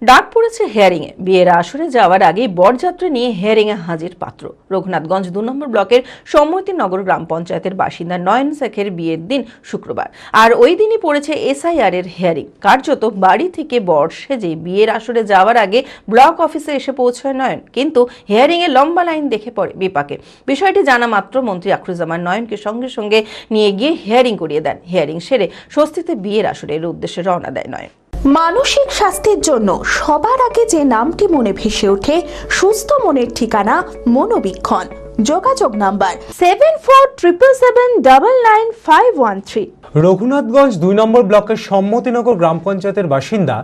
ডাক পড়েছে হেয়ারিংয়ে। বিয়ের আসরে যাওয়ার আগে বরযাত্রী নিয়ে হেয়ারিংয়ে হাজির পাত্র। রঘুনাথগঞ্জ ২ নম্বর ব্লকের সম্মতিনগর গ্রাম পঞ্চায়েতের বাসিন্দা নয়ন শেখের বিয়ের দিন শুক্রবার, আর ওই দিনই পড়েছে এসআইআর এর হেয়ারিং। কার্যত বাড়ি থেকে বর সেজে বিয়ের আসরে যাওয়ার আগে ব্লক অফিসে এসে পৌঁছয় নয়ন, কিন্তু হেয়ারিংয়ে লম্বা লাইন দেখে পড়ে বিপাকে। বিষয়টি জানা মাত্র মন্ত্রী আখরুজ্জামান নয়নকে সঙ্গে সঙ্গে নিয়ে গিয়ে হেয়ারিং করিয়ে দেন। হেয়ারিং সেরে স্বস্তিতে বিয়ের আসরের উদ্দেশ্যে রওনা দেয় নয়ন। মানসিক স্বাস্থ্যের জন্য সবার আগে যে নামটি মনে ভেসে ওঠে, সুস্থ মনের ঠিকানা মনোবীক্ষণ। যোগাযোগ নাম্বার 7477799513। রঘুনাথগঞ্জ ২ নম্বর ব্লকের সম্মতিনগর গ্রাম পঞ্চায়েতের বাসিন্দা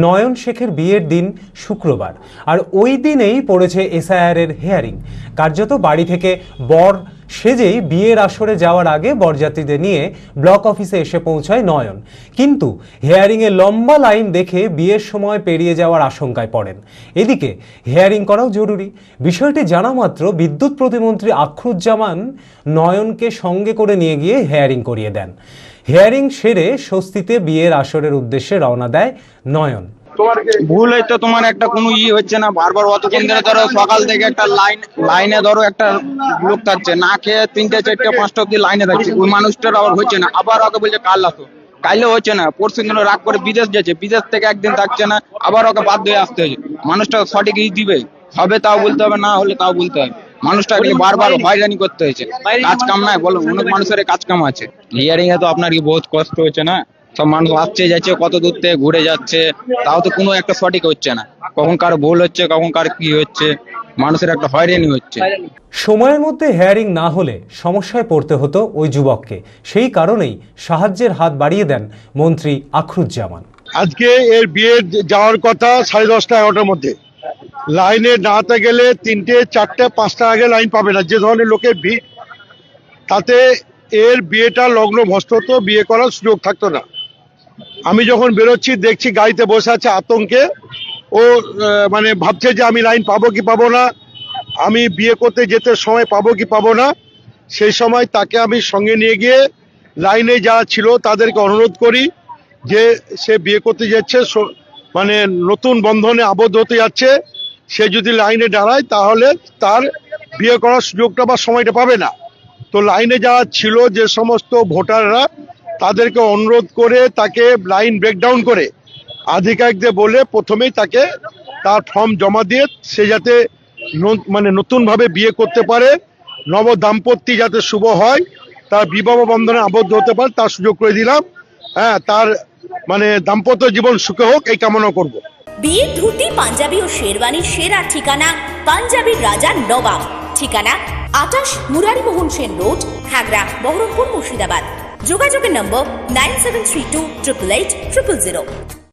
নয়ন শেখের বিয়ের দিন শুক্রবার, আর ওই দিনেই পড়েছে এসআইআর এর হেয়ারিং। কার্যত বাড়ি থেকে বর সেজেই বিয়ের আসরে যাওয়ার আগে বরযাত্রীদের নিয়ে ব্লক অফিসে এসে পৌঁছায় নয়ন, কিন্তু হেয়ারিংয়ে লম্বা লাইন দেখে বিয়ের সময় পেরিয়ে যাওয়ার আশঙ্কায় পড়েন। এদিকে হেয়ারিং করাও জরুরি। বিষয়টি জানা মাত্র বিদ্যুৎ প্রতিমন্ত্রী আখরুজ্জামান নয়নকে সঙ্গে করে নিয়ে গিয়ে হেয়ারিং করিয়ে দেন। হেয়ারিং সেরে স্বস্তিতে বিয়ের আসরের উদ্দেশ্যে রওনা দেয় নয়ন। ভুল হয়তো তোমার একটা কোনো হচ্ছে না, বারবার অতক্ষণ ধরে ধরো সকাল থেকে একটা লাইনে ধরো একটা লোক থাকছে, না খেয়ে ৩টে ৪টে ৫টা অব্দি লাইনে থাকছে, ওই মানুষটার আবার হচ্ছে না, আবার ওকে বলছে কাল আসো, কাইলে হচ্ছে না, পরশু দিন রাগ করে বিদেশ যাচ্ছে, বিদেশ থেকে একদিন থাকছে না, আবার ওকে বাধ্য হয়ে আসতে হয়েছে। মানুষটা সঠিক দিবে, হবে তাও বলতে হবে, না হলে তাও বলতে হবে। মানুষটাকে বারবার হয়রানি করতে হয়েছে। কাজ কাম নাই বলো, অনেক মানুষের কাজ কাম আছে। হিয়ারিং এ তো আপনার কি বহুত কষ্ট হচ্ছে না, সব মানুষ আসছে যাচ্ছে, কত দূর থেকে ঘুরে যাচ্ছে, তাও তো কোনো একটা সঠিক হচ্ছে না। কখন কার ভুল হচ্ছে, কখন কার কি হচ্ছে, মানুষের একটা হয়রানি হচ্ছে। সময়ের মধ্যে হেয়ারিং না হলে সমস্যায় পড়তে হতো ওই যুবককে। সেই কারণেই সাহায্যের হাত বাড়িয়ে দেন মন্ত্রী আখরুজ্জামান। আজকে এর বিয়ে যাওয়ার কথা 10:30 11টার মধ্যে। লাইনে দাঁড়াতে গেলে 3টে 4টে 5টা আগে লাইন পাবে না, যে ধরনের লোকের ভিড়, তাতে এর বিয়েটা লগ্ন ভ্রষ্ট হতো, বিয়ে করার সুযোগ থাকতো না। আমি যখন বেরোচ্ছি দেখছি গাড়িতে বসে আছে আতঙ্কে, ও মানে ভাবছে যে আমি লাইন পাবো কি পাবো না, আমি বিয়ে করতে যেতে সময় পাবো কি পাবো না। সেই সময় তাকে আমি সঙ্গে নিয়ে গিয়ে লাইনে যারা ছিল তাদেরকে অনুরোধ করি যে সে বিয়ে করতে যাচ্ছে, মানে নতুন বন্ধনে আবদ্ধ হতে যাচ্ছে, সে যদি লাইনে দাঁড়ায় তাহলে তার বিয়ে করার সুযোগটা বা সময়টা পাবে না। তো লাইনে যারা ছিল যে সমস্ত ভোটাররা, তাদেরকে অনুরোধ করে তাকে লাইন ব্রেকডাউন করে আধিকারিকদের বলে প্রথমেই তাকে তার ফর্ম জমা দিয়ে সে যাতে মানে নতুনভাবে বিয়ে করতে পারে, নব দাম্পত্য যাতে শুভ হয়, তার বিবাহ বন্ধনে আবদ্ধ হতে পারে, তার সুযোগ করে দিলাম। হ্যাঁ, তার মানে দাম্পত্য জীবন সুখে হোক এই কামনা করব। বিয়ের ধুতি, পাঞ্জাবি ও শেরওয়ানির সেরা ঠিকানা পাঞ্জাবির রাজা নবাব। ঠিকানা 28 মুরারিমোহন সেন রোড, হাগড়া, বহরমপুর, মুর্শিদাবাদ। যোগাযোগের নম্বর 9732 888 000।